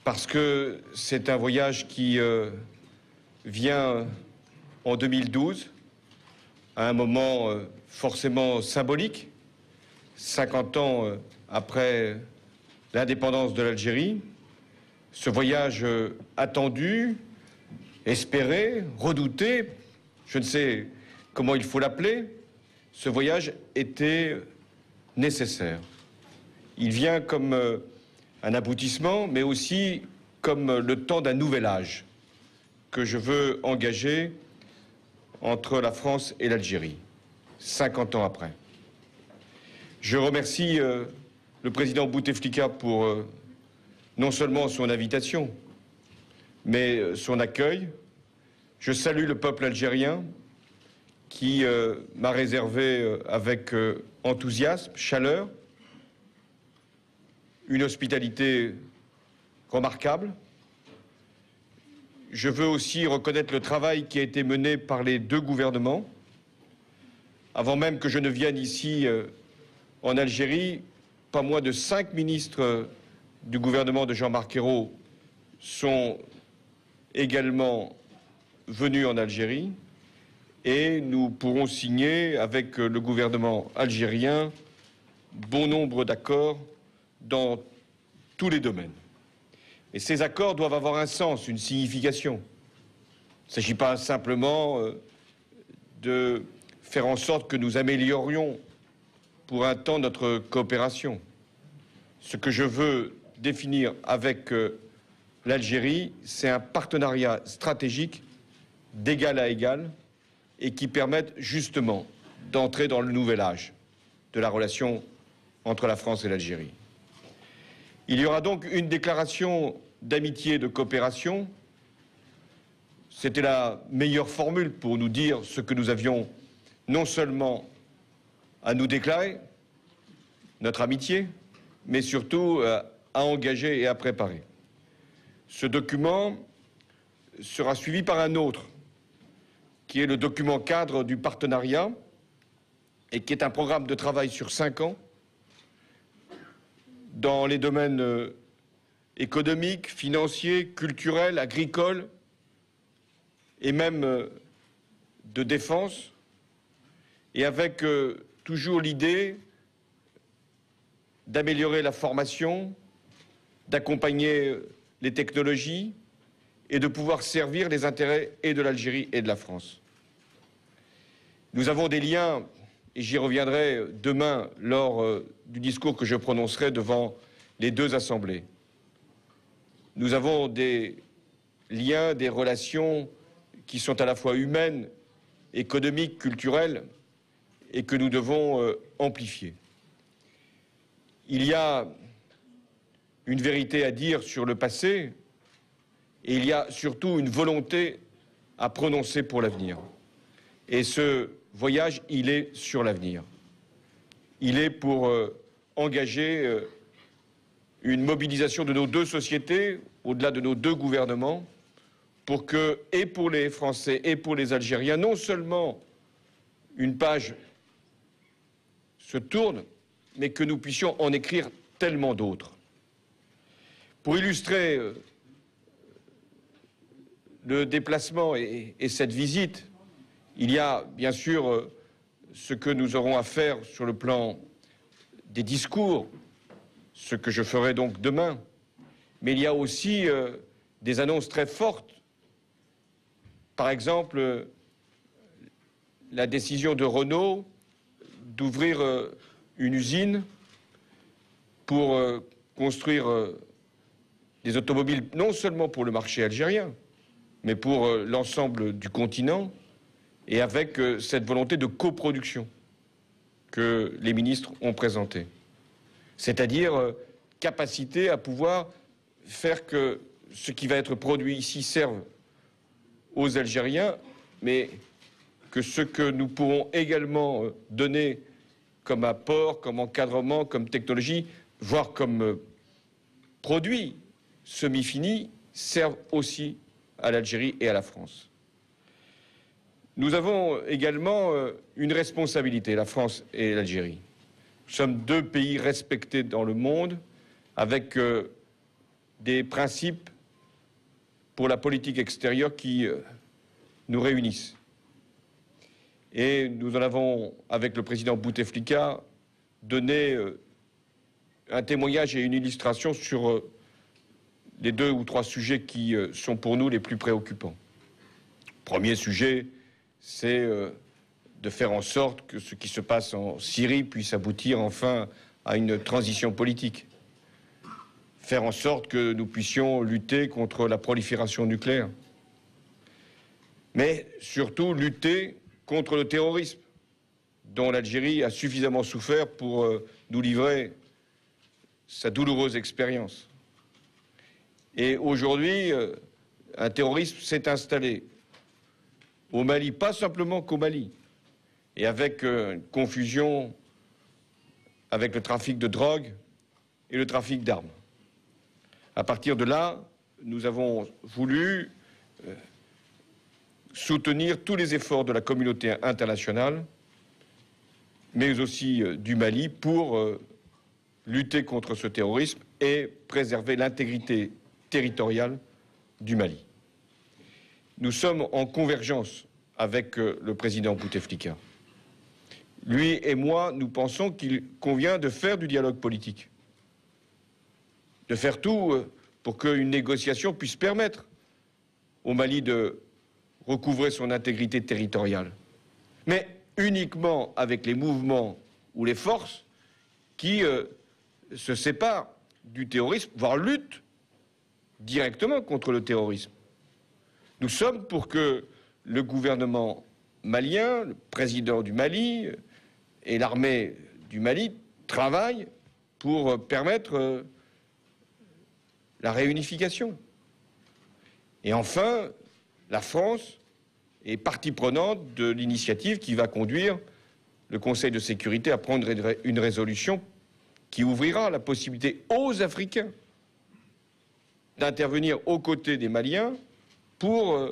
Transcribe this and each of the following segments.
parce que c'est un voyage qui vient en 2012, à un moment forcément symbolique, 50 ans après l'indépendance de l'Algérie. Ce voyage attendu, espéré, redouté, je ne sais comment il faut l'appeler, ce voyage était nécessaire. Il vient comme un aboutissement, mais aussi comme le temps d'un nouvel âge que je veux engager entre la France et l'Algérie, 50 ans après. Je remercie le président Bouteflika pour non seulement son invitation, mais son accueil. Je salue le peuple algérien qui m'a réservé avec enthousiasme, chaleur, une hospitalité remarquable. Je veux aussi reconnaître le travail qui a été mené par les deux gouvernements. Avant même que je ne vienne ici en Algérie, pas moins de 5 ministres du gouvernement de Jean-Marc Ayrault sont également venus en Algérie et nous pourrons signer avec le gouvernement algérien bon nombre d'accords dans tous les domaines. Et ces accords doivent avoir un sens, une signification. Il ne s'agit pas simplement de faire en sorte que nous améliorions pour un temps notre coopération. Ce que je veux définir avec l'Algérie, c'est un partenariat stratégique d'égal à égal et qui permette justement d'entrer dans le nouvel âge de la relation entre la France et l'Algérie. Il y aura donc une déclaration d'amitié et de coopération. C'était la meilleure formule pour nous dire ce que nous avions non seulement à nous déclarer, notre amitié, mais surtout à engager et à préparer. Ce document sera suivi par un autre, qui est le document cadre du partenariat et qui est un programme de travail sur 5 ans dans les domaines économiques, financiers, culturels, agricoles et même de défense, et avec toujours l'idée d'améliorer la formation, d'accompagner les technologies et de pouvoir servir les intérêts et de l'Algérie et de la France. Nous avons des liens, et j'y reviendrai demain lors du discours que je prononcerai devant les deux assemblées. Nous avons des liens, des relations qui sont à la fois humaines, économiques, culturelles, et que nous devons amplifier. Il y a une vérité à dire sur le passé, et il y a surtout une volonté à prononcer pour l'avenir. Et ce voyage, il est sur l'avenir. Il est pour engager une mobilisation de nos deux sociétés, au-delà de nos deux gouvernements, pour que, et pour les Français et pour les Algériens, non seulement une page se tourne, mais que nous puissions en écrire tellement d'autres. Pour illustrer le déplacement et cette visite, il y a bien sûr ce que nous aurons à faire sur le plan des discours, ce que je ferai donc demain, mais il y a aussi des annonces très fortes. Par exemple, la décision de Renault d'ouvrir une usine pour construire des automobiles, non seulement pour le marché algérien, mais pour l'ensemble du continent, et avec cette volonté de coproduction que les ministres ont présentée. C'est-à-dire capacité à pouvoir faire que ce qui va être produit ici serve aux Algériens, mais que ce que nous pourrons également donner comme apport, comme encadrement, comme technologie, voire comme produit semi-fini, servent aussi à l'Algérie et à la France. Nous avons également une responsabilité, la France et l'Algérie. Nous sommes deux pays respectés dans le monde, avec des principes pour la politique extérieure qui nous réunissent. Et nous en avons, avec le président Bouteflika, donné un témoignage et une illustration sur les 2 ou 3 sujets qui sont pour nous les plus préoccupants. Premier sujet, c'est de faire en sorte que ce qui se passe en Syrie puisse aboutir enfin à une transition politique. Faire en sorte que nous puissions lutter contre la prolifération nucléaire. Mais surtout lutter contre le terrorisme, dont l'Algérie a suffisamment souffert pour nous livrer sa douloureuse expérience. Et aujourd'hui, un terrorisme s'est installé au Mali, pas simplement qu'au Mali, et avec une confusion avec le trafic de drogue et le trafic d'armes. À partir de là, nous avons voulu soutenir tous les efforts de la communauté internationale, mais aussi du Mali, pour lutter contre ce terrorisme et préserver l'intégrité territoriale du Mali. Nous sommes en convergence avec le président Bouteflika. Lui et moi, nous pensons qu'il convient de faire du dialogue politique, de faire tout pour qu'une négociation puisse permettre au Mali de recouvrer son intégrité territoriale, mais uniquement avec les mouvements ou les forces qui se séparent du terrorisme, voire luttent directement contre le terrorisme. Nous sommes pour que le gouvernement malien, le président du Mali et l'armée du Mali travaillent pour permettre la réunification. Et enfin, la France est partie prenante de l'initiative qui va conduire le Conseil de sécurité à prendre une résolution qui ouvrira la possibilité aux Africains d'intervenir aux côtés des Maliens pour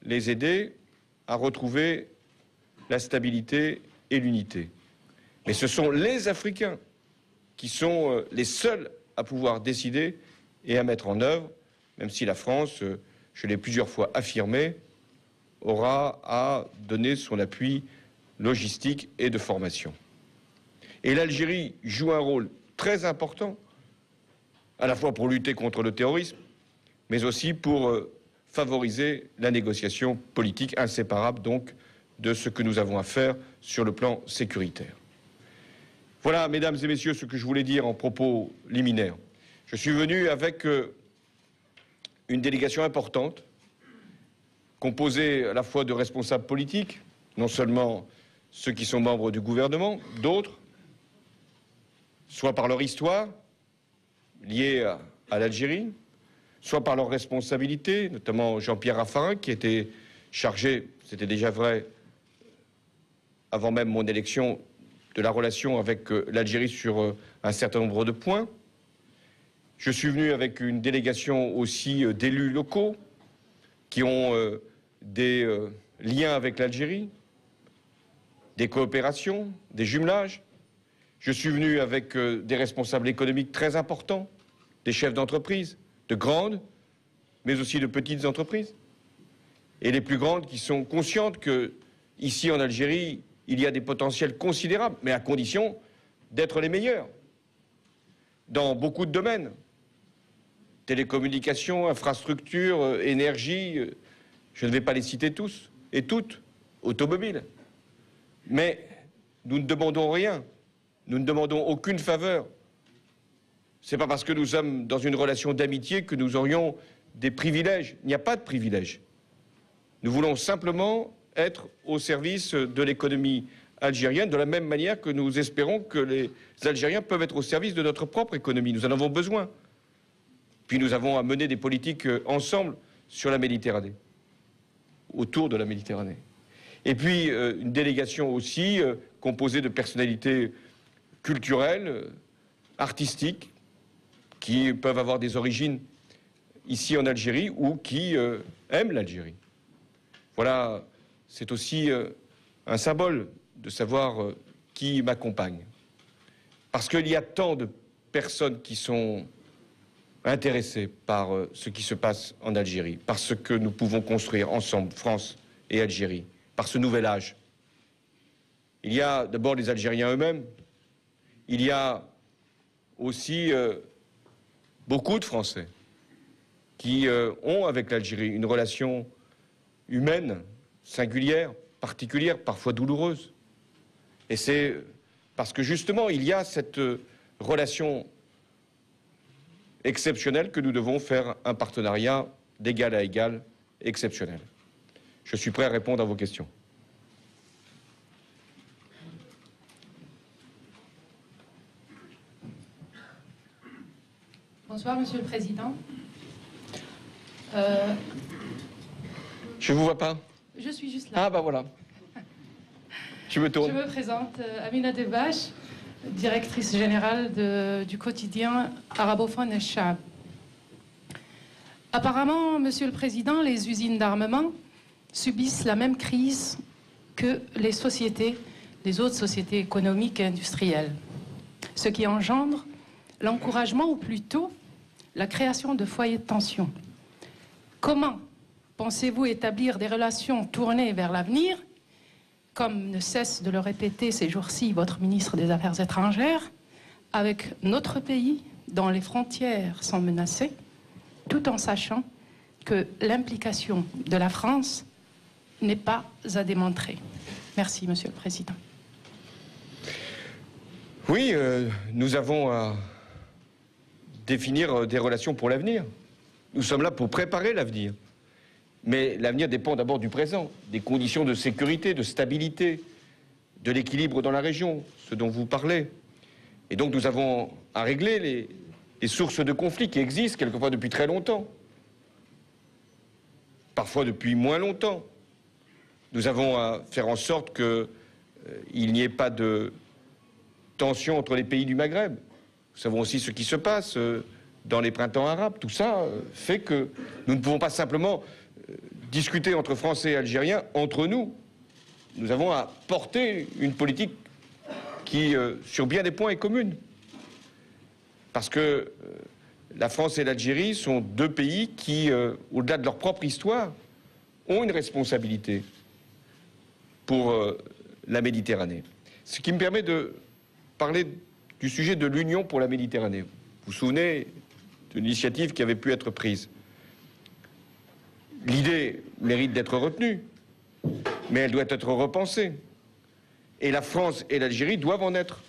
les aider à retrouver la stabilité et l'unité. Mais ce sont les Africains qui sont les seuls à pouvoir décider et à mettre en œuvre, même si la France, je l'ai plusieurs fois affirmé, aura à donner son appui logistique et de formation. Et l'Algérie joue un rôle très important, à la fois pour lutter contre le terrorisme, mais aussi pour favoriser la négociation politique, inséparable donc de ce que nous avons à faire sur le plan sécuritaire. Voilà, mesdames et messieurs, ce que je voulais dire en propos liminaires. Je suis venu avec une délégation importante, composée à la fois de responsables politiques, non seulement ceux qui sont membres du gouvernement, d'autres, soit par leur histoire, liée à l'Algérie, soit par leurs responsabilités, notamment Jean-Pierre Raffarin, qui était chargé, c'était déjà vrai avant même mon élection, de la relation avec l'Algérie sur un certain nombre de points. Je suis venu avec une délégation aussi d'élus locaux qui ont des liens avec l'Algérie, des coopérations, des jumelages. Je suis venu avec des responsables économiques très importants, des chefs d'entreprise, de grandes, mais aussi de petites entreprises. Et les plus grandes qui sont conscientes que, ici en Algérie, il y a des potentiels considérables, mais à condition d'être les meilleurs dans beaucoup de domaines. Télécommunications, infrastructures, énergie, je ne vais pas les citer tous et toutes, automobiles. Mais nous ne demandons rien, nous ne demandons aucune faveur. Ce n'est pas parce que nous sommes dans une relation d'amitié que nous aurions des privilèges. Il n'y a pas de privilèges. Nous voulons simplement être au service de l'économie algérienne, de la même manière que nous espérons que les Algériens peuvent être au service de notre propre économie. Nous en avons besoin. Puis nous avons à mener des politiques ensemble sur la Méditerranée, autour de la Méditerranée. Et puis une délégation aussi composée de personnalités culturelles, artistiques, qui peuvent avoir des origines ici en Algérie ou qui aiment l'Algérie. Voilà, c'est aussi un symbole de savoir qui m'accompagne. Parce qu'il y a tant de personnes qui sont intéressés par ce qui se passe en Algérie, par ce que nous pouvons construire ensemble, France et Algérie, par ce nouvel âge. Il y a d'abord les Algériens eux-mêmes, il y a aussi beaucoup de Français qui ont avec l'Algérie une relation humaine, singulière, particulière, parfois douloureuse. Et c'est parce que justement il y a cette relation exceptionnelle que nous devons faire un partenariat d'égal à égal exceptionnel. Je suis prêt à répondre à vos questions. Bonsoir, Monsieur le Président. Je ne vous vois pas. Je suis juste là. Ah, bah voilà. Je me tourne. Je me présente, Amina Debache, directrice générale du quotidien arabophone El-Shab. Apparemment, Monsieur le Président, les usines d'armement subissent la même crise que les autres sociétés économiques et industrielles, ce qui engendre l'encouragement, ou plutôt la création de foyers de tension. Comment pensez-vous établir des relations tournées vers l'avenir, comme ne cesse de le répéter ces jours-ci votre ministre des Affaires étrangères, avec notre pays dont les frontières sont menacées, tout en sachant que l'implication de la France n'est pas à démontrer? Merci, Monsieur le Président. Oui, nous avons à définir des relations pour l'avenir. Nous sommes là pour préparer l'avenir. Mais l'avenir dépend d'abord du présent, des conditions de sécurité, de stabilité, de l'équilibre dans la région, ce dont vous parlez. Et donc nous avons à régler les sources de conflits qui existent quelquefois depuis très longtemps, parfois depuis moins longtemps. Nous avons à faire en sorte qu'il n'y ait pas de tension entre les pays du Maghreb. Nous savons aussi ce qui se passe dans les printemps arabes. Tout ça fait que nous ne pouvons pas simplement discuter entre Français et Algériens, entre nous. Nous avons à porter une politique qui, sur bien des points, est commune. Parce que la France et l'Algérie sont deux pays qui, au-delà de leur propre histoire, ont une responsabilité pour la Méditerranée. Ce qui me permet de parler du sujet de l'Union pour la Méditerranée. Vous vous souvenez de l'initiative qui avait pu être prise. L'idée mérite d'être retenue, mais elle doit être repensée. Et la France et l'Algérie doivent en être,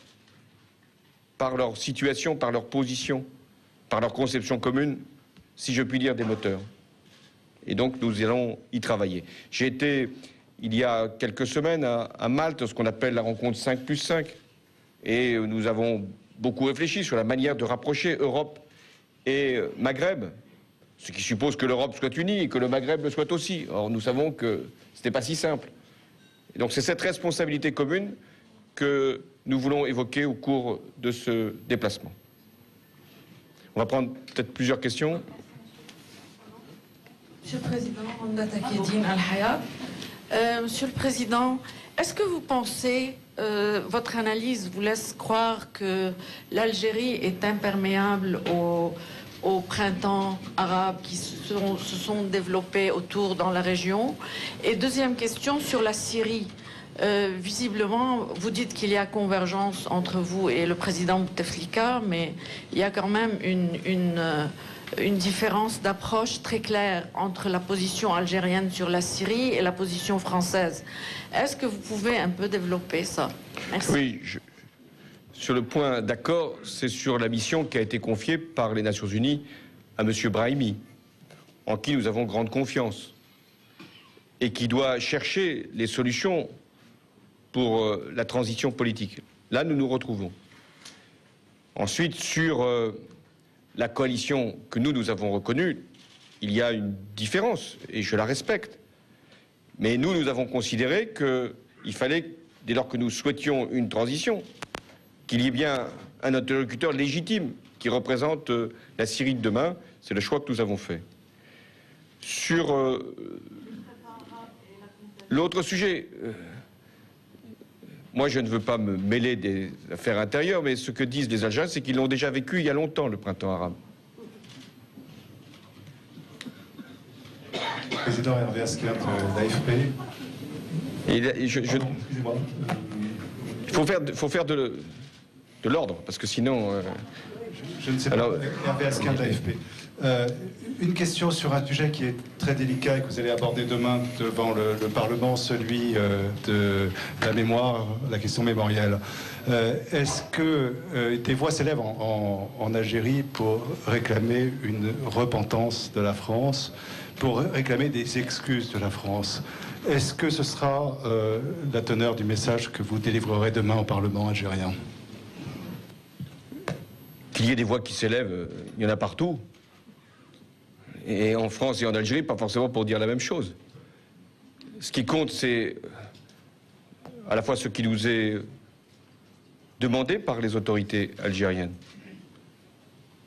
par leur situation, par leur position, par leur conception commune, si je puis dire, des moteurs. Et donc nous allons y travailler. J'ai été, il y a quelques semaines, à Malte, ce qu'on appelle la rencontre 5+5. Et nous avons beaucoup réfléchi sur la manière de rapprocher Europe et Maghreb, ce qui suppose que l'Europe soit unie et que le Maghreb le soit aussi. Or, nous savons que ce n'était pas si simple. Et donc c'est cette responsabilité commune que nous voulons évoquer au cours de ce déplacement. On va prendre peut-être plusieurs questions. Monsieur le Président, Monsieur le Président, est-ce que vous pensez, votre analyse vous laisse croire que l'Algérie est imperméable au printemps arabe qui se sont développés autour dans la région? Et deuxième question sur la Syrie. Visiblement, vous dites qu'il y a convergence entre vous et le président Bouteflika, mais il y a quand même une différence d'approche très claire entre la position algérienne sur la Syrie et la position française. Est-ce que vous pouvez un peu développer ça? Merci. Oui, sur le point d'accord, c'est sur la mission qui a été confiée par les Nations Unies à M. Brahimi, en qui nous avons grande confiance, et qui doit chercher les solutions pour la transition politique. Là, nous nous retrouvons. Ensuite, sur la coalition que nous avons reconnue, il y a une différence, et je la respecte. Mais nous avons considéré qu'il fallait, dès lors que nous souhaitions une transition, qu'il y ait bien un interlocuteur légitime qui représente la Syrie de demain. C'est le choix que nous avons fait. Sur l'autre sujet, moi je ne veux pas me mêler des affaires intérieures, mais ce que disent les Algériens, c'est qu'ils l'ont déjà vécu il y a longtemps, le printemps arabe. Président Hervé Asquin de l'AFP. Excusez-moi. Il faut faire de l'ordre, parce que sinon... Je ne sais pas. Alors, Hervé Asquin de l'AFP. Une question sur un sujet qui est très délicat et que vous allez aborder demain devant le Parlement, celui de la mémoire, la question mémorielle. Est-ce que des voix s'élèvent en Algérie pour réclamer une repentance de la France, pour réclamer des excuses de la France? Est-ce que ce sera la teneur du message que vous délivrerez demain au Parlement algérien? Qu'il y ait des voix qui s'élèvent, il y en a partout. Et en France et en Algérie, pas forcément pour dire la même chose. Ce qui compte, c'est à la fois ce qui nous est demandé par les autorités algériennes.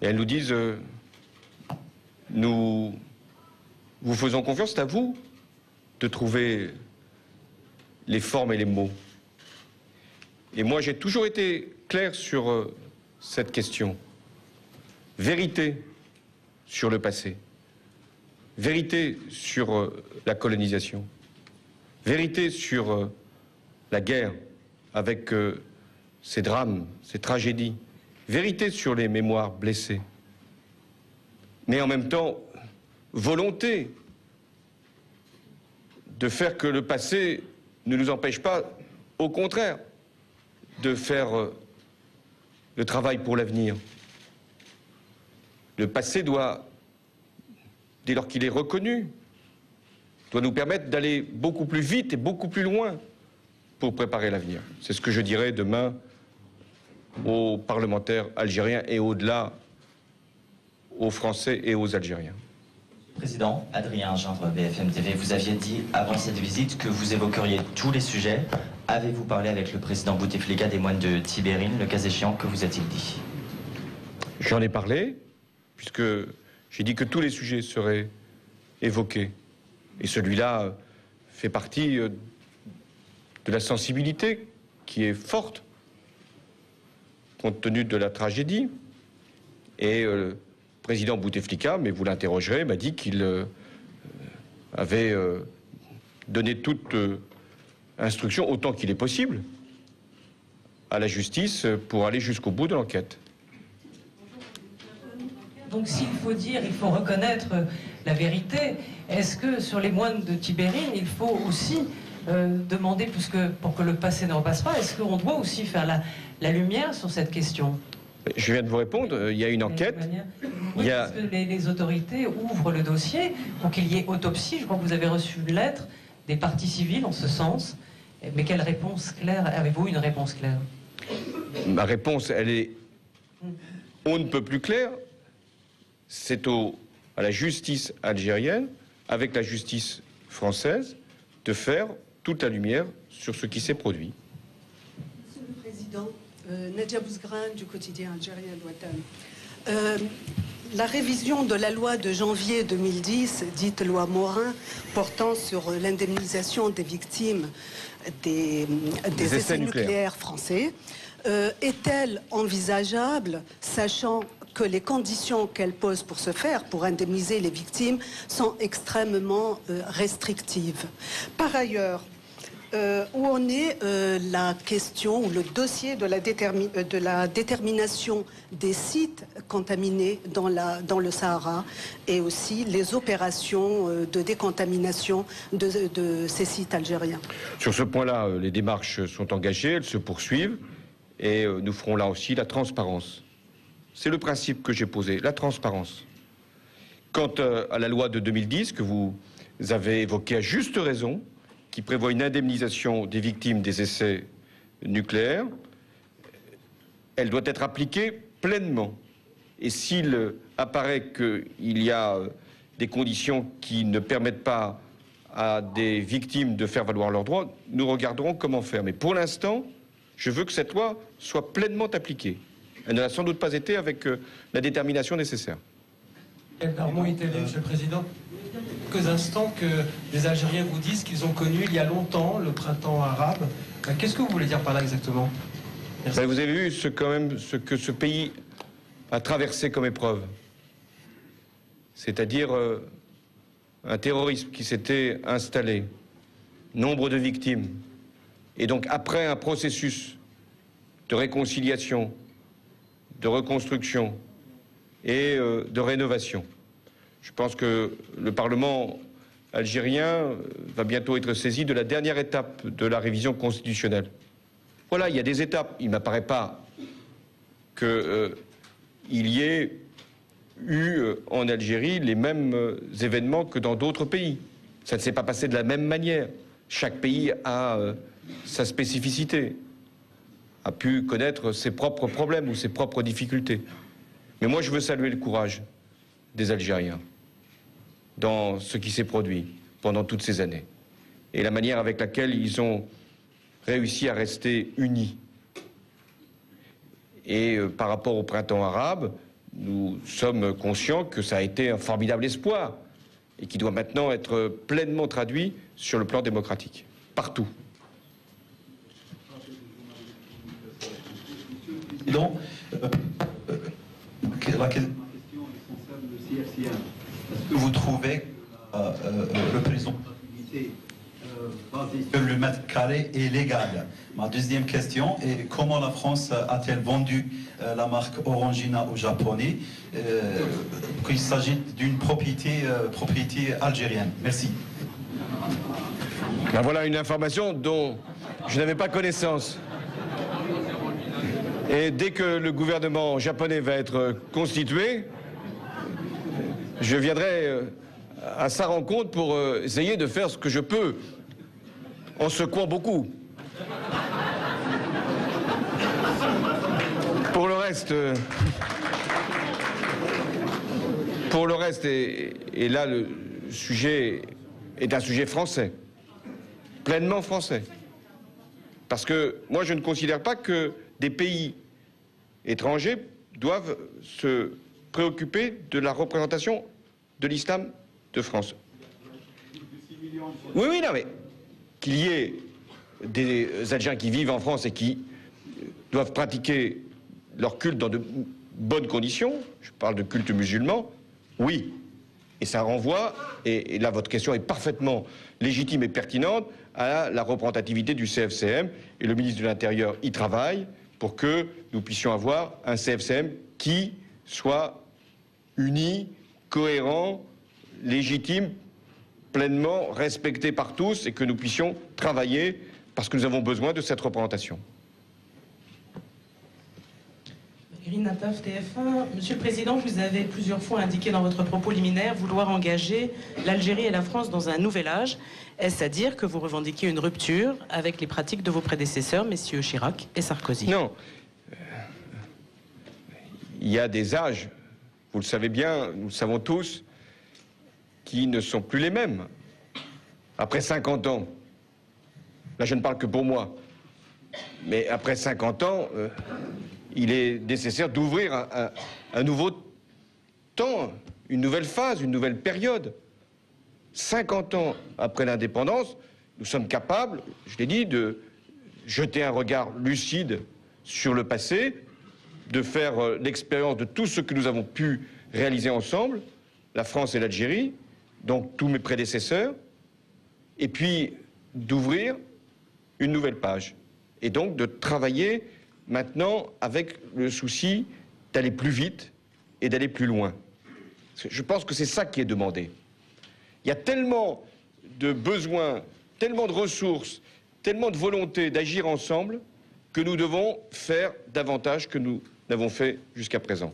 Et elles nous disent, nous vous faisons confiance, c'est à vous de trouver les formes et les mots. Et moi, j'ai toujours été clair sur cette question. Vérité sur le passé. Vérité sur la colonisation. Vérité sur la guerre avec ces drames, ces tragédies. Vérité sur les mémoires blessées. Mais en même temps, volonté de faire que le passé ne nous empêche pas, au contraire, de faire le travail pour l'avenir. Le passé doit, dès lors qu'il est reconnu, doit nous permettre d'aller beaucoup plus vite et beaucoup plus loin pour préparer l'avenir. C'est ce que je dirai demain aux parlementaires algériens et au-delà aux Français et aux Algériens. Président, Adrien Gindre, BFM TV, vous aviez dit avant cette visite que vous évoqueriez tous les sujets. Avez-vous parlé avec le président Bouteflika des moines de Tibérine? Le cas échéant, que vous a-t-il dit? J'en ai parlé, puisque j'ai dit que tous les sujets seraient évoqués. Et celui-là fait partie de la sensibilité qui est forte, compte tenu de la tragédie. Et le président Bouteflika, mais vous l'interrogerez, m'a dit qu'il avait donné toute instruction, autant qu'il est possible, à la justice pour aller jusqu'au bout de l'enquête. Donc s'il faut dire, il faut reconnaître la vérité, est-ce que sur les moines de Tibérine, il faut aussi demander, puisque pour que le passé ne repasse pas, est-ce qu'on doit aussi faire la lumière sur cette question? Je viens de vous répondre, il y a une enquête. Oui, parce que les autorités ouvrent le dossier pour qu'il y ait autopsie. Je crois que vous avez reçu une lettre des parties civiles en ce sens. Mais quelle réponse claire? Avez-vous une réponse claire? Ma réponse, elle est on ne peut plus claire. C'est à la justice algérienne, avec la justice française, de faire toute la lumière sur ce qui s'est produit. Monsieur le Président, Nadia Bouzgrane du quotidien algérien Al-Watan. La révision de la loi de janvier 2010, dite loi Morin, portant sur l'indemnisation des victimes des essais nucléaires français, est-elle envisageable, sachant que les conditions qu'elle pose pour ce faire, pour indemniser les victimes, sont extrêmement restrictives? Par ailleurs, où en est la question ou le dossier de la détermination des sites contaminés dans le Sahara et aussi les opérations de décontamination de ces sites algériens? Sur ce point-là, les démarches sont engagées, elles se poursuivent et nous ferons là aussi la transparence. C'est le principe que j'ai posé, la transparence. Quant à la loi de 2010 que vous avez évoquée à juste raison, qui prévoit une indemnisation des victimes des essais nucléaires, elle doit être appliquée pleinement. Et s'il apparaît qu'il y a des conditions qui ne permettent pas à des victimes de faire valoir leurs droits, nous regarderons comment faire. Mais pour l'instant, je veux que cette loi soit pleinement appliquée. Elle ne l'a sans doute pas été avec la détermination nécessaire. Quel Darmon est allé, Monsieur le Président? Quelques instants que les Algériens vous disent qu'ils ont connu il y a longtemps le printemps arabe. Qu'est-ce que vous voulez dire par là exactement? Ben, vous avez vu ce que ce pays a traversé comme épreuve. C'est-à-dire un terrorisme qui s'était installé, nombre de victimes, et donc après un processus de réconciliation, de reconstruction et de rénovation. Je pense que le Parlement algérien va bientôt être saisi de la dernière étape de la révision constitutionnelle. Voilà, il y a des étapes. Il ne m'apparaît pas qu'il y ait eu en Algérie les mêmes événements que dans d'autres pays. Ça ne s'est pas passé de la même manière. Chaque pays a sa spécificité, a pu connaître ses propres problèmes ou ses propres difficultés. Mais moi, je veux saluer le courage des Algériens dans ce qui s'est produit pendant toutes ces années et la manière avec laquelle ils ont réussi à rester unis. Et par rapport au printemps arabe, nous sommes conscients que ça a été un formidable espoir et qui doit maintenant être pleinement traduit sur le plan démocratique, partout. Donc, la question responsable de CFCM. Est-ce que vous trouvez que le président basé sur le mètre carré est légal? Ma deuxième question est comment la France a-t-elle vendu la marque Orangina aux Japonais, qu'il s'agit d'une propriété algérienne? Merci. Ben voilà une information dont je n'avais pas connaissance. Et dès que le gouvernement japonais va être constitué, je viendrai à sa rencontre pour essayer de faire ce que je peux, en secouant beaucoup. Pour le reste, et là le sujet est un sujet français, pleinement français. Parce que moi je ne considère pas que des pays étrangers doivent se préoccuper de la représentation de l'islam de France. Oui, non, mais qu'il y ait des Algériens qui vivent en France et qui doivent pratiquer leur culte dans de bonnes conditions, je parle de culte musulman, oui. Et ça renvoie, et là votre question est parfaitement légitime et pertinente, à la représentativité du CFCM, et le ministre de l'Intérieur y travaille pour que nous puissions avoir un CFCM qui soit uni, cohérent, légitime, pleinement respecté par tous et que nous puissions travailler parce que nous avons besoin de cette représentation. Irine Nataf, TF1. Monsieur le Président, vous avez plusieurs fois indiqué dans votre propos liminaire vouloir engager l'Algérie et la France dans un nouvel âge. Est-ce à dire que vous revendiquez une rupture avec les pratiques de vos prédécesseurs, messieurs Chirac et Sarkozy? Non. Il y a des âges, vous le savez bien, nous le savons tous, qui ne sont plus les mêmes. Après 50 ans, là je ne parle que pour moi, mais après 50 ans, il est nécessaire d'ouvrir un nouveau temps, une nouvelle phase, une nouvelle période. 50 ans après l'indépendance, nous sommes capables, je l'ai dit, de jeter un regard lucide sur le passé, de faire l'expérience de tout ce que nous avons pu réaliser ensemble, la France et l'Algérie, donc tous mes prédécesseurs, et puis d'ouvrir une nouvelle page. Et donc de travailler maintenant avec le souci d'aller plus vite et d'aller plus loin. Je pense que c'est ça qui est demandé. Il y a tellement de besoins, tellement de ressources, tellement de volonté d'agir ensemble que nous devons faire davantage que nous n'avons fait jusqu'à présent.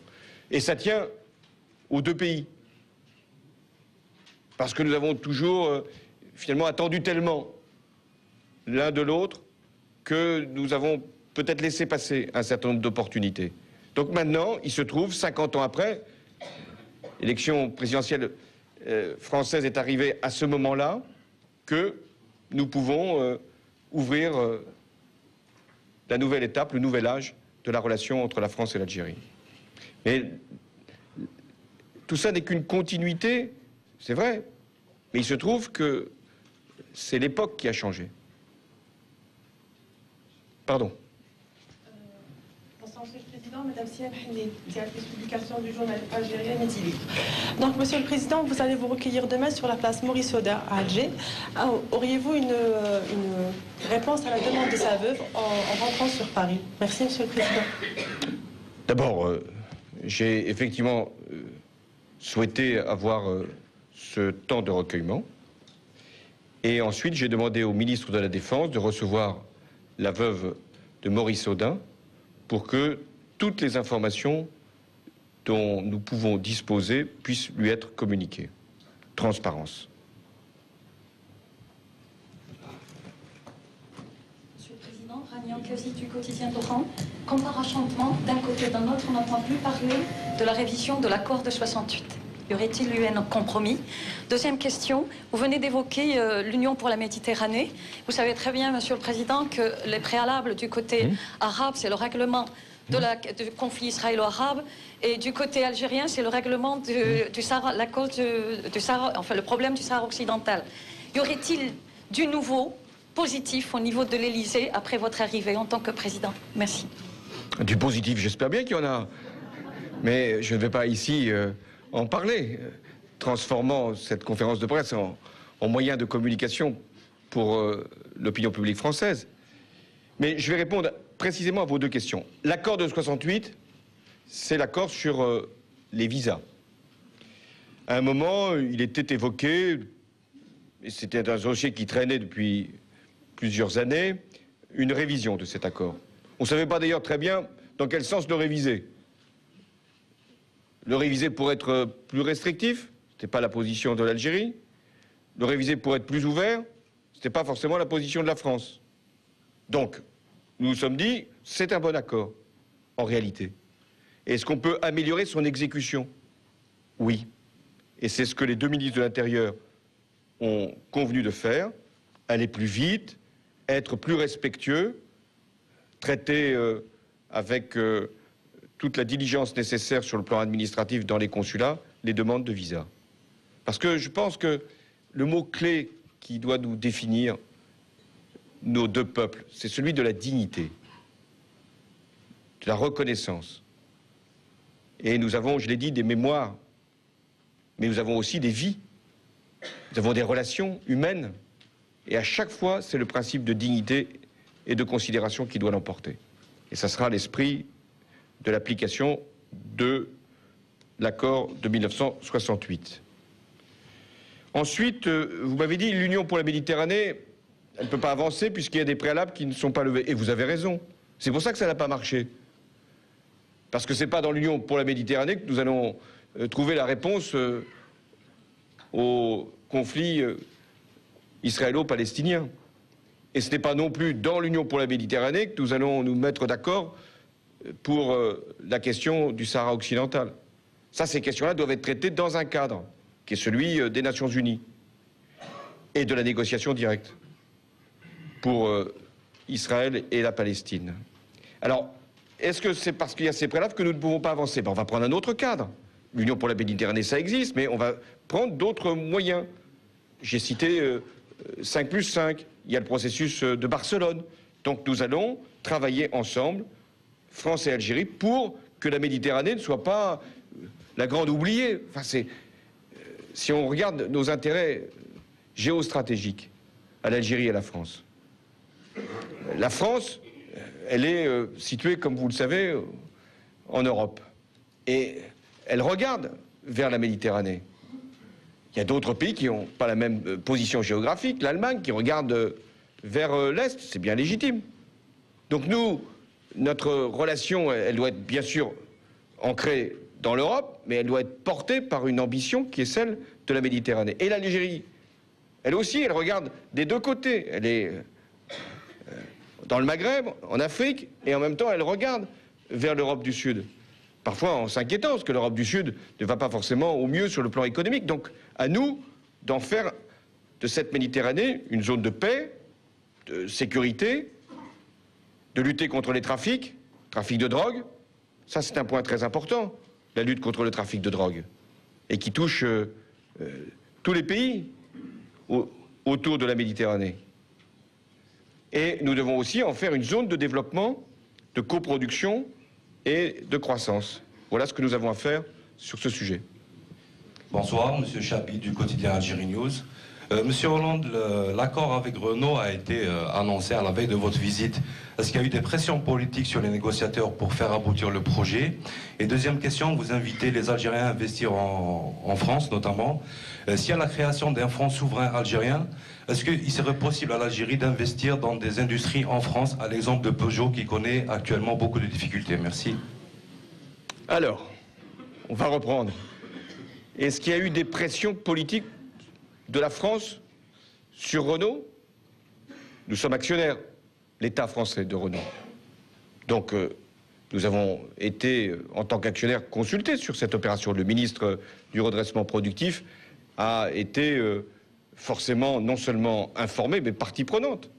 Et ça tient aux deux pays. Parce que nous avons toujours, finalement, attendu tellement l'un de l'autre que nous avons peut-être laissé passer un certain nombre d'opportunités. Donc maintenant, il se trouve, 50 ans après, l'élection présidentielle française est arrivée à ce moment-là, que nous pouvons ouvrir la nouvelle étape, le nouvel âge de la relation entre la France et l'Algérie. Mais tout ça n'est qu'une continuité, c'est vrai, mais il se trouve que c'est l'époque qui a changé. Pardon. Monsieur le Président. Président, Madame Siane Henni, directrice publication du journal algérien Midi Libre. Donc, Monsieur le Président, vous allez vous recueillir demain sur la place Maurice Audin à Alger. Auriez-vous une réponse à la demande de sa veuve en rentrant sur Paris? Merci, Monsieur le Président. D'abord, j'ai effectivement souhaité avoir ce temps de recueillement. Et ensuite, j'ai demandé au ministre de la Défense de recevoir la veuve de Maurice Audin pour que toutes les informations dont nous pouvons disposer puissent lui être communiquées. Transparence. Monsieur le Président, Rania Kazi du quotidien d'Oran. Comme par enchantement, d'un côté et d'un autre, on n'entend plus parler de la révision de l'accord de 68. Y aurait-il eu un compromis? Deuxième question, vous venez d'évoquer l'Union pour la Méditerranée. Vous savez très bien, Monsieur le Président, que les préalables du côté arabe, c'est le règlement du conflit israélo-arabe, et du côté algérien, c'est le règlement du Sahara, la cause du Sahara, enfin le problème du Sahara occidental. Y aurait-il du nouveau, positif au niveau de l'Élysée après votre arrivée en tant que président? Merci. Du positif, j'espère bien qu'il y en a. Mais je ne vais pas ici en parler, transformant cette conférence de presse en moyen de communication pour l'opinion publique française. Mais je vais répondre précisément à vos deux questions. L'accord de 68, c'est l'accord sur les visas. À un moment, il était évoqué, et c'était un dossier qui traînait depuis plusieurs années, une révision de cet accord. On ne savait pas d'ailleurs très bien dans quel sens le réviser. Le réviser pour être plus restrictif, ce n'était pas la position de l'Algérie. Le réviser pour être plus ouvert, ce n'était pas forcément la position de la France. Donc, nous nous sommes dit, c'est un bon accord, en réalité. Est-ce qu'on peut améliorer son exécution? Oui. Et c'est ce que les deux ministres de l'Intérieur ont convenu de faire, aller plus vite, être plus respectueux, traiter avec toute la diligence nécessaire sur le plan administratif dans les consulats, les demandes de visa. Parce que je pense que le mot-clé qui doit nous définir nos deux peuples, c'est celui de la dignité, de la reconnaissance. Et nous avons, je l'ai dit, des mémoires, mais nous avons aussi des vies. Nous avons des relations humaines. Et à chaque fois, c'est le principe de dignité et de considération qui doit l'emporter. Et ça sera l'esprit de l'application de l'accord de 1968. Ensuite, vous m'avez dit, l'Union pour la Méditerranée, elle ne peut pas avancer puisqu'il y a des préalables qui ne sont pas levés. Et vous avez raison. C'est pour ça que ça n'a pas marché. Parce que ce n'est pas dans l'Union pour la Méditerranée que nous allons trouver la réponse au conflit israélo-palestinien. Et ce n'est pas non plus dans l'Union pour la Méditerranée que nous allons nous mettre d'accord pour la question du Sahara occidental. Ça, ces questions-là doivent être traitées dans un cadre, qui est celui des Nations Unies et de la négociation directe pour Israël et la Palestine. Alors, est-ce que c'est parce qu'il y a ces préalables que nous ne pouvons pas avancer? On va prendre un autre cadre. L'Union pour la Méditerranée, ça existe, mais on va prendre d'autres moyens. J'ai cité 5+5. Il y a le processus de Barcelone. Donc nous allons travailler ensemble, France et Algérie, pour que la Méditerranée ne soit pas la grande oubliée. Enfin, si on regarde nos intérêts géostratégiques à l'Algérie et à la France, elle est située, comme vous le savez, en Europe. Et elle regarde vers la Méditerranée. Il y a d'autres pays qui n'ont pas la même position géographique, l'Allemagne qui regarde vers l'Est, c'est bien légitime. Donc nous, notre relation, elle doit être bien sûr ancrée dans l'Europe, mais elle doit être portée par une ambition qui est celle de la Méditerranée. Et l'Algérie, elle aussi, elle regarde des deux côtés. Elle est dans le Maghreb, en Afrique, et en même temps, elle regarde vers l'Europe du Sud. Parfois en s'inquiétant, parce que l'Europe du Sud ne va pas forcément au mieux sur le plan économique. Donc, à nous d'en faire de cette Méditerranée une zone de paix, de sécurité, de lutter contre les trafics de drogue. Ça, c'est un point très important, la lutte contre le trafic de drogue, et qui touche tous les pays autour de la Méditerranée. Et nous devons aussi en faire une zone de développement, de coproduction et de croissance. Voilà ce que nous avons à faire sur ce sujet. Bonsoir, Monsieur Chabi du quotidien Algérie News. Monsieur Hollande, l'accord avec Renault a été annoncé à la veille de votre visite. Est-ce qu'il y a eu des pressions politiques sur les négociateurs pour faire aboutir le projet? Et deuxième question, vous invitez les Algériens à investir en France notamment. S'il y a la création d'un fonds souverain algérien, est-ce qu'il serait possible à l'Algérie d'investir dans des industries en France, à l'exemple de Peugeot qui connaît actuellement beaucoup de difficultés? Merci. Alors, on va reprendre. Est-ce qu'il y a eu des pressions politiques de la France sur Renault? Nous sommes actionnaires, l'État français de Renault. Donc, nous avons été, en tant qu'actionnaires, consultés sur cette opération. Le ministre du redressement productif a été forcément non seulement informé, mais partie prenante.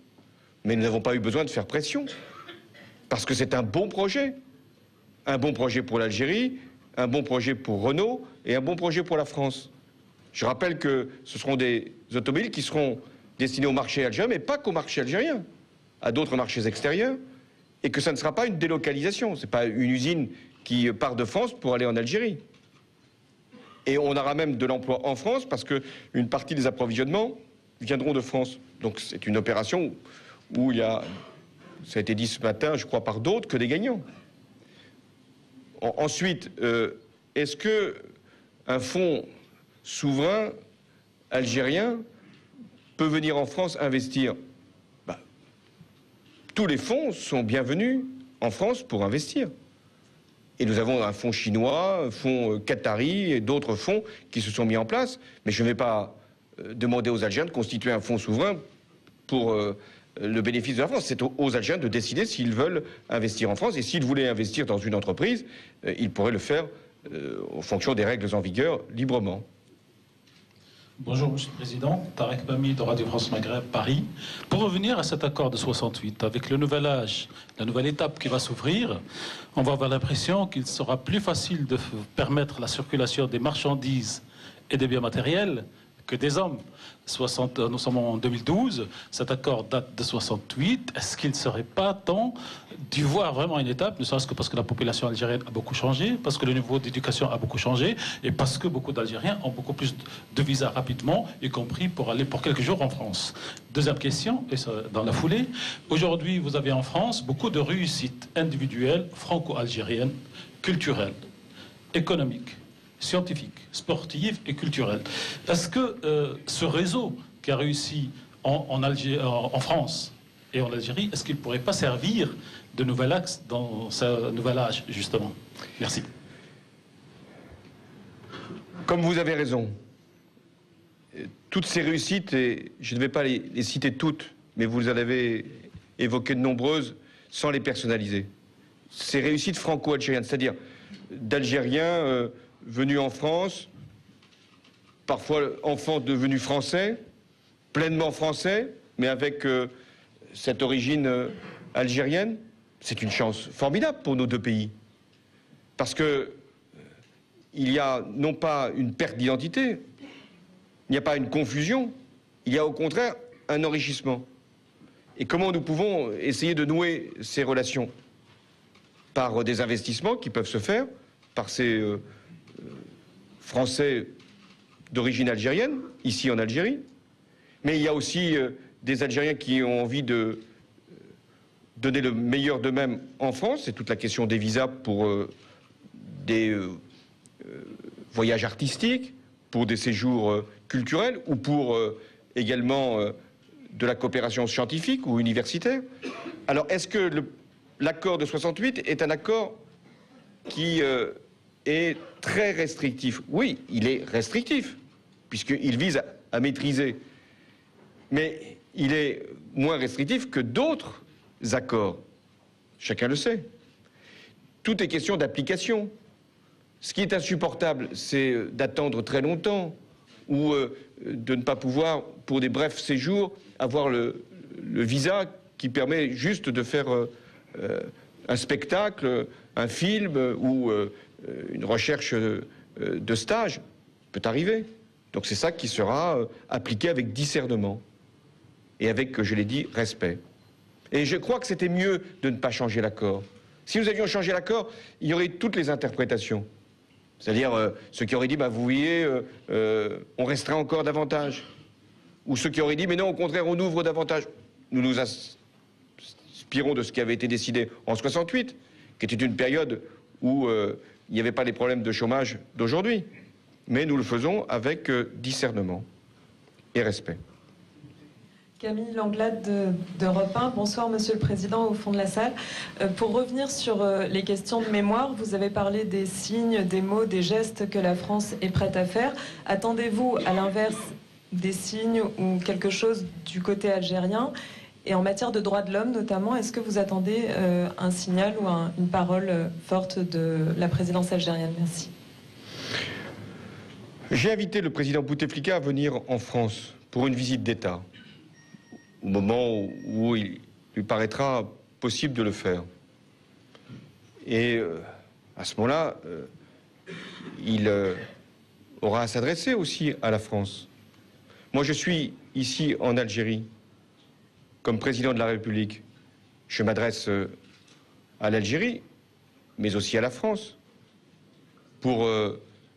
Mais nous n'avons pas eu besoin de faire pression, parce que c'est un bon projet. Un bon projet pour l'Algérie, un bon projet pour Renault et un bon projet pour la France. Je rappelle que ce seront des automobiles qui seront destinés au marché algérien, mais pas qu'au marché algérien, à d'autres marchés extérieurs, et que ça ne sera pas une délocalisation. Ce n'est pas une usine qui part de France pour aller en Algérie. Et on aura même de l'emploi en France, parce qu'une partie des approvisionnements viendront de France. Donc c'est une opération où il y a, ça a été dit ce matin, je crois par d'autres, que des gagnants. Ensuite, est-ce qu'un fonds souverain algérien peut venir en France investir? Tous les fonds sont bienvenus en France pour investir. Et nous avons un fonds chinois, un fonds qatari et d'autres fonds qui se sont mis en place. Mais je ne vais pas demander aux Algériens de constituer un fonds souverain pour le bénéfice de la France. C'est aux Algériens de décider s'ils veulent investir en France. Et s'ils voulaient investir dans une entreprise, ils pourraient le faire en fonction des règles en vigueur, librement. Bonjour, Monsieur le Président. Tarek Bami de Radio France Maghreb, Paris. Pour revenir à cet accord de 68, avec le nouvel âge, la nouvelle étape qui va s'ouvrir, on va avoir l'impression qu'il sera plus facile de permettre la circulation des marchandises et des biens matériels que des hommes. Nous sommes en 2012, cet accord date de 68. Est-ce qu'il ne serait pas temps d'y voir vraiment une étape, ne serait-ce que parce que la population algérienne a beaucoup changé, parce que le niveau d'éducation a beaucoup changé, et parce que beaucoup d'Algériens ont beaucoup plus de visas rapidement, y compris pour aller pour quelques jours en France. Deuxième question, et ça, dans la foulée, aujourd'hui vous avez en France beaucoup de réussites individuelles franco-algériennes, culturelles, économiques, scientifique, sportive et culturelle. Est-ce que ce réseau qui a réussi en France et en Algérie, est-ce qu'il ne pourrait pas servir de nouvel axe dans ce nouvel âge, justement? Merci. Comme vous avez raison, toutes ces réussites, et je ne vais pas les citer toutes, mais vous en avez évoqué de nombreuses sans les personnaliser. Ces réussites franco-algériennes, c'est-à-dire d'Algériens venus en France, parfois enfants devenus français, pleinement français, mais avec cette origine algérienne, c'est une chance formidable pour nos deux pays. Parce que il y a non pas une perte d'identité, il n'y a pas une confusion, il y a au contraire un enrichissement. Et comment nous pouvons essayer de nouer ces relations? Par des investissements qui peuvent se faire, par ces Français d'origine algérienne, ici en Algérie. Mais il y a aussi des Algériens qui ont envie de donner le meilleur d'eux-mêmes en France. C'est toute la question des visas pour des voyages artistiques, pour des séjours culturels ou pour également de la coopération scientifique ou universitaire. Alors, est-ce que l'accord de 68 est un accord qui est très restrictif? Oui, il est restrictif, puisqu'il vise à maîtriser. Mais il est moins restrictif que d'autres accords. Chacun le sait. Tout est question d'application. Ce qui est insupportable, c'est d'attendre très longtemps ou de ne pas pouvoir, pour des brefs séjours, avoir le visa qui permet juste de faire un spectacle, un film ou une recherche de stage. Peut arriver. Donc c'est ça qui sera appliqué avec discernement et avec, je l'ai dit, respect. Et je crois que c'était mieux de ne pas changer l'accord. Si nous avions changé l'accord, il y aurait toutes les interprétations. C'est-à-dire ceux qui auraient dit, bah, vous voyez, on restera encore davantage. Ou ceux qui auraient dit, mais non, au contraire, on ouvre davantage. Nous nous inspirons de ce qui avait été décidé en 68, qui était une période où il n'y avait pas les problèmes de chômage d'aujourd'hui. Mais nous le faisons avec discernement et respect. Camille Langlade d'Europe 1. Bonsoir Monsieur le Président au fond de la salle. Pour revenir sur les questions de mémoire, vous avez parlé des signes, des mots, des gestes que la France est prête à faire. Attendez-vous à l'inverse des signes ou quelque chose du côté algérien? Et en matière de droits de l'homme notamment, est-ce que vous attendez un signal ou une parole forte de la présidence algérienne? Merci. J'ai invité le président Bouteflika à venir en France pour une visite d'État, au moment où il lui paraîtra possible de le faire. Et à ce moment-là, il aura à s'adresser aussi à la France. Moi, je suis ici en Algérie, comme président de la République. Je m'adresse à l'Algérie, mais aussi à la France, pour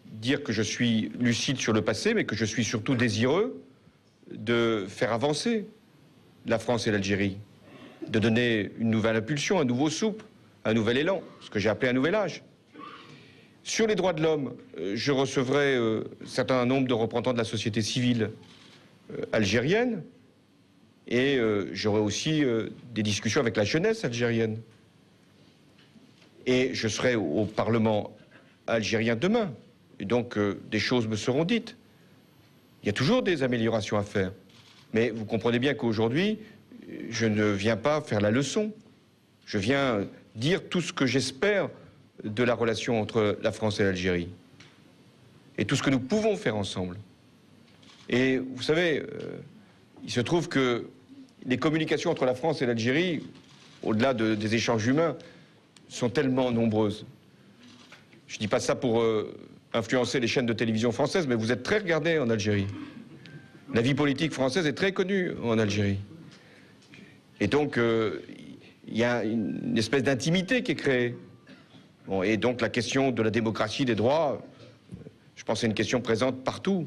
dire que je suis lucide sur le passé, mais que je suis surtout désireux de faire avancer la France et l'Algérie, de donner une nouvelle impulsion, un nouveau souffle, un nouvel élan, ce que j'ai appelé un nouvel âge. Sur les droits de l'homme, je recevrai un certain nombre de représentants de la société civile algérienne et j'aurai aussi des discussions avec la jeunesse algérienne. Et je serai au Parlement algérien demain, et donc des choses me seront dites. Il y a toujours des améliorations à faire. Mais vous comprenez bien qu'aujourd'hui, je ne viens pas faire la leçon. Je viens dire tout ce que j'espère de la relation entre la France et l'Algérie. Et tout ce que nous pouvons faire ensemble. Et vous savez, il se trouve que les communications entre la France et l'Algérie, au-delà des échanges humains, sont tellement nombreuses. Je ne dis pas ça pour influencer les chaînes de télévision françaises, mais vous êtes très regardés en Algérie. La vie politique française est très connue en Algérie. Et donc, il y a une espèce d'intimité qui est créée. Bon, et donc, la question de la démocratie, des droits, je pense que c'est une question présente partout.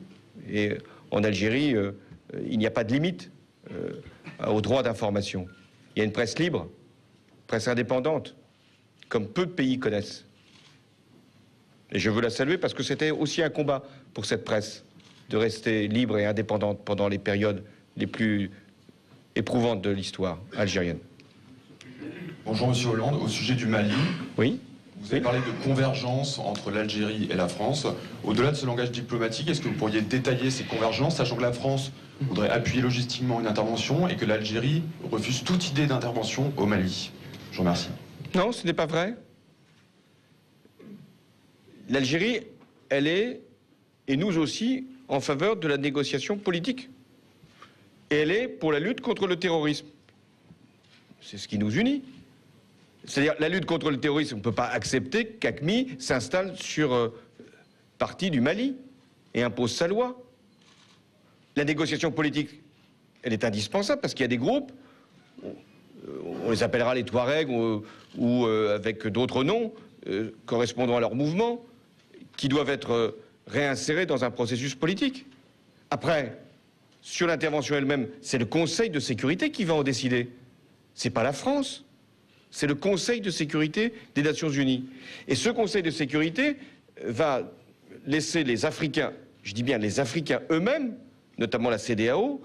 Et en Algérie, il n'y a pas de limite au droit d'information. Il y a une presse libre, presse indépendante, comme peu de pays connaissent. Et je veux la saluer parce que c'était aussi un combat pour cette presse, de rester libre et indépendante pendant les périodes les plus éprouvantes de l'histoire algérienne. Bonjour Monsieur Hollande, au sujet du Mali. Oui. Vous avez parlé de convergence entre l'Algérie et la France. Au-delà de ce langage diplomatique, est-ce que vous pourriez détailler ces convergences, sachant que la France voudrait appuyer logistiquement une intervention et que l'Algérie refuse toute idée d'intervention au Mali? Je vous remercie. Non, ce n'est pas vrai. L'Algérie, elle est, et nous aussi, en faveur de la négociation politique. Et elle est pour la lutte contre le terrorisme. C'est ce qui nous unit. C'est-à-dire, la lutte contre le terrorisme, on ne peut pas accepter qu'AQMI s'installe sur partie du Mali et impose sa loi. La négociation politique, elle est indispensable parce qu'il y a des groupes, on les appellera les Touaregs ou avec d'autres noms correspondant à leur mouvement, qui doivent être réinsérés dans un processus politique. Après, sur l'intervention elle-même, c'est le Conseil de sécurité qui va en décider. C'est pas la France. C'est le Conseil de sécurité des Nations Unies. Et ce Conseil de sécurité va laisser les Africains, je dis bien les Africains eux-mêmes, notamment la CEDEAO,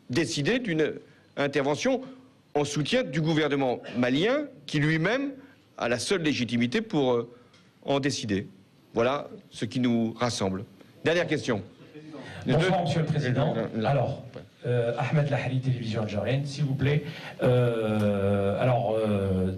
décider d'une intervention en soutien du gouvernement malien qui lui-même a la seule légitimité pour en décider. Voilà ce qui nous rassemble. Dernière question. Bonsoir, Monsieur le Président. Alors, Ahmed Lahari, télévision algérienne, s'il vous plaît.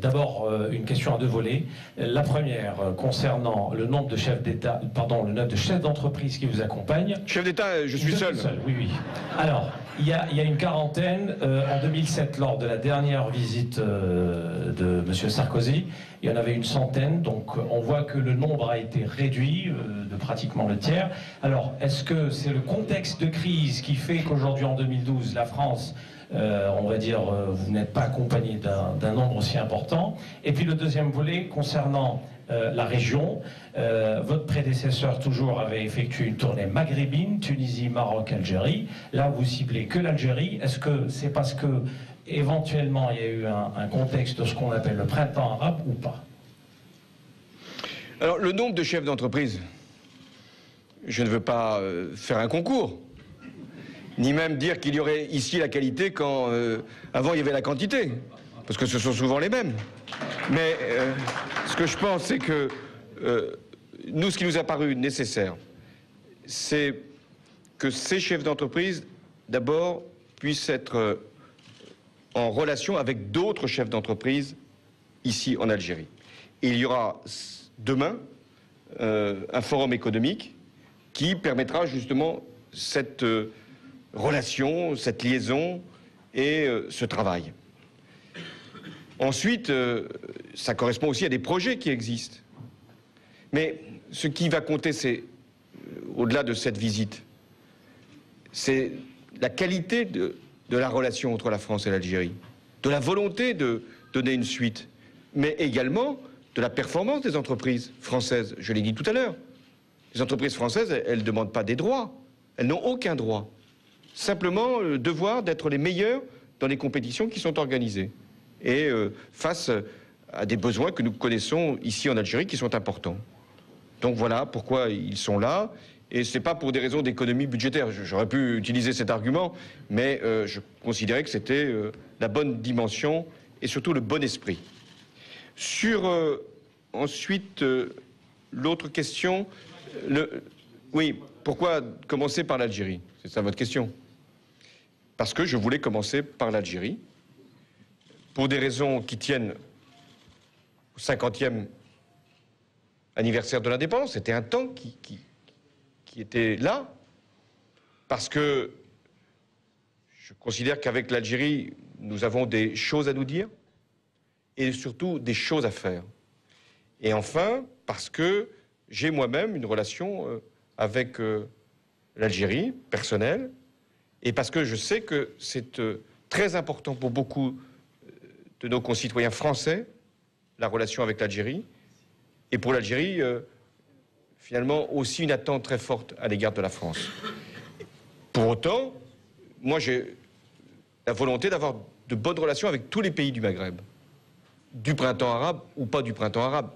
D'abord, une question à deux volets. La première, concernant le nombre de chefs d'État, pardon, le nombre de chefs d'entreprise qui vous accompagnent. Chef d'État, je suis seul. Oui, oui. Alors, il y a une quarantaine. En 2007, lors de la dernière visite de M. Sarkozy, il y en avait une centaine. Donc, on voit que le nombre a été réduit de pratiquement le tiers. Alors, est-ce que c'est le contexte de crise qui fait qu'aujourd'hui, en 2007, 2012, la France, on va dire, vous n'êtes pas accompagné d'un nombre aussi important. Et puis le deuxième volet concernant la région, votre prédécesseur toujours avait effectué une tournée maghrébine, Tunisie, Maroc, Algérie. Là, vous ciblez que l'Algérie. Est-ce que c'est parce que éventuellement il y a eu un contexte de ce qu'on appelle le printemps arabe ou pas? Alors, le nombre de chefs d'entreprise, je ne veux pas faire un concours, ni même dire qu'il y aurait ici la qualité quand avant il y avait la quantité, parce que ce sont souvent les mêmes. Mais ce que je pense, c'est que nous, ce qui nous a paru nécessaire, c'est que ces chefs d'entreprise, d'abord, puissent être en relation avec d'autres chefs d'entreprise ici en Algérie. Et il y aura demain un forum économique qui permettra justement cette relation, cette liaison et ce travail. Ensuite, ça correspond aussi à des projets qui existent. Mais ce qui va compter, c'est, au-delà de cette visite, c'est la qualité de la relation entre la France et l'Algérie, de la volonté de donner une suite, mais également de la performance des entreprises françaises. Je l'ai dit tout à l'heure. Les entreprises françaises, elles ne demandent pas des droits. Elles n'ont aucun droit. Simplement le devoir d'être les meilleurs dans les compétitions qui sont organisées. Et face à des besoins que nous connaissons ici en Algérie qui sont importants. Donc voilà pourquoi ils sont là. Et ce n'est pas pour des raisons d'économie budgétaire. J'aurais pu utiliser cet argument, mais je considérais que c'était la bonne dimension et surtout le bon esprit. Sur ensuite l'autre question, oui, pourquoi commencer par l'Algérie? C'est ça votre question? Parce que je voulais commencer par l'Algérie, pour des raisons qui tiennent au 50e anniversaire de l'indépendance. C'était un temps qui était là, parce que je considère qu'avec l'Algérie, nous avons des choses à nous dire, et surtout des choses à faire. Et enfin, parce que j'ai moi-même une relation avec l'Algérie, personnelle, et parce que je sais que c'est très important pour beaucoup de nos concitoyens français, la relation avec l'Algérie, et pour l'Algérie, finalement, aussi une attente très forte à l'égard de la France. Pour autant, moi j'ai la volonté d'avoir de bonnes relations avec tous les pays du Maghreb, du printemps arabe ou pas du printemps arabe,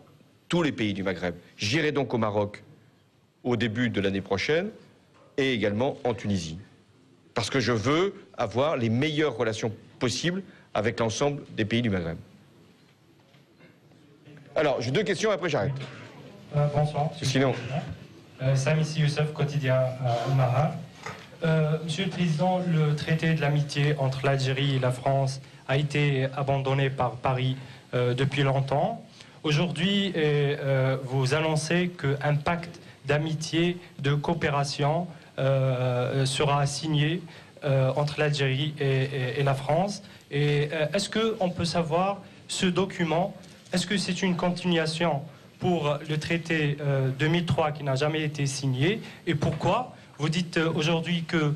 tous les pays du Maghreb. J'irai donc au Maroc au début de l'année prochaine et également en Tunisie. Parce que je veux avoir les meilleures relations possibles avec l'ensemble des pays du Maghreb. Alors, j'ai deux questions, après j'arrête. Bonsoir. Sinon... Samissi Youssef, quotidien Al-Mahar. Monsieur le Président, le traité de l'amitié entre l'Algérie et la France a été abandonné par Paris depuis longtemps. Aujourd'hui, vous annoncez qu'un pacte d'amitié, de coopération sera signé entre l'Algérie et la France. Et est-ce qu'on peut savoir ce document, est-ce que c'est une continuation pour le traité 2003 qui n'a jamais été signé? Et pourquoi? Vous dites aujourd'hui que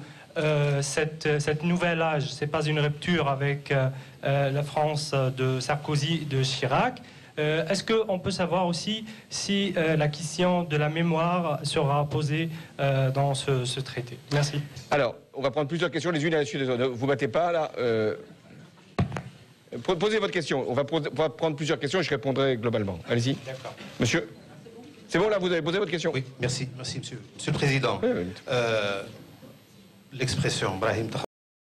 cette nouvelle âge, ce n'est pas une rupture avec la France de Sarkozy et de Chirac. Est-ce qu'on peut savoir aussi si la question de la mémoire sera posée dans ce traité? Merci. Alors, on va prendre plusieurs questions les unes à la suite des autres. Vous ne battez pas, là. Posez votre question. On va prendre plusieurs questions et je répondrai globalement. Allez-y. D'accord. Monsieur, c'est bon, là, vous avez posé votre question? Oui, merci, monsieur. Monsieur le Président, l'expression Brahim